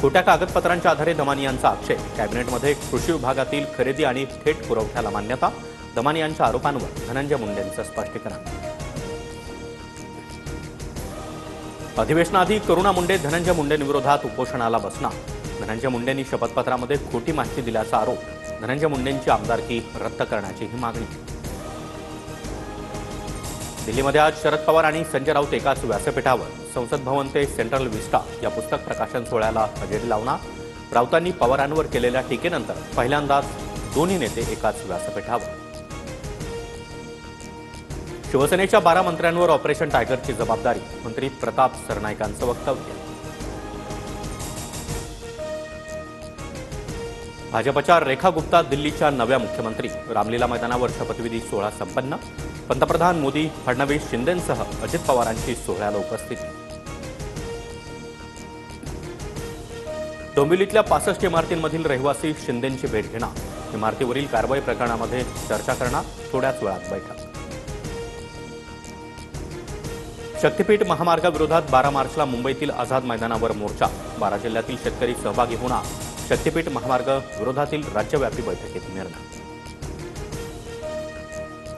खोट्या कागदपत्रांच्या आधारे दमानी यांचा आक्षेप. कॅबिनेटमध्ये कृषी विभागातील खरेदी आणि थेट पुरवठ्याला मान्यता. दमानी यांच्या आरोपांवर धनंजय मुंडेंचं स्पष्टीकरण. अधिवेशनाआधी करुणा मुंडे धनंजय मुंडेंविरोधात उपोषणाला बसणार. धनंजय मुंडेंनी शपथपत्रामध्ये खोटी माहिती दिल्याचा आरोप. धनंजय मुंडेंची आमदारकी रद्द करण्याचीही मागणी. दिल्लीमध्ये आज शरद पवार आणि संजय राऊत एकाच व्यासपीठावर. संसद भवन ते सेंट्रल विस्टा या पुस्तक प्रकाशन सोहळ्याला हजेरी लावणार. राऊतांनी पवारांवर केलेल्या टीकेनंतर पहिल्यांदाच दोन्ही नेते एकाच व्यासपीठावर. शिवसेनेच्या 12 मंत्र्यांवर ऑपरेशन टायगरची जबाबदारी. मंत्री प्रताप सरनाईकांचं वक्तव्य. भाजपच्या रेखा गुप्ता दिल्लीच्या नव्या मुख्यमंत्री. रामलीला मैदानावर शपथविधी सोहळा संपन्न. पंतप्रधान मोदी, फडणवीस, शिंदेंसह अजित पवारांची सोहळ्याला उपस्थिती. डोंबिवलीतल्या 65 इमारतींमधील रहिवासी शिंदेंची भेट घेणार. इमारतीवरील कारवाई प्रकरणामध्ये चर्चा करणार. थोड्याच वेळात बैठक. शक्तीपीठ महामार्गाविरोधात 12 मार्चला मुंबईतील आझाद मैदानावर मोर्चा. 12 जिल्ह्यातील शेतकरी सहभागी होणार. शक्तीपीठ महामार्ग विरोधातील राज्यव्यापी बैठकीत निर्णय.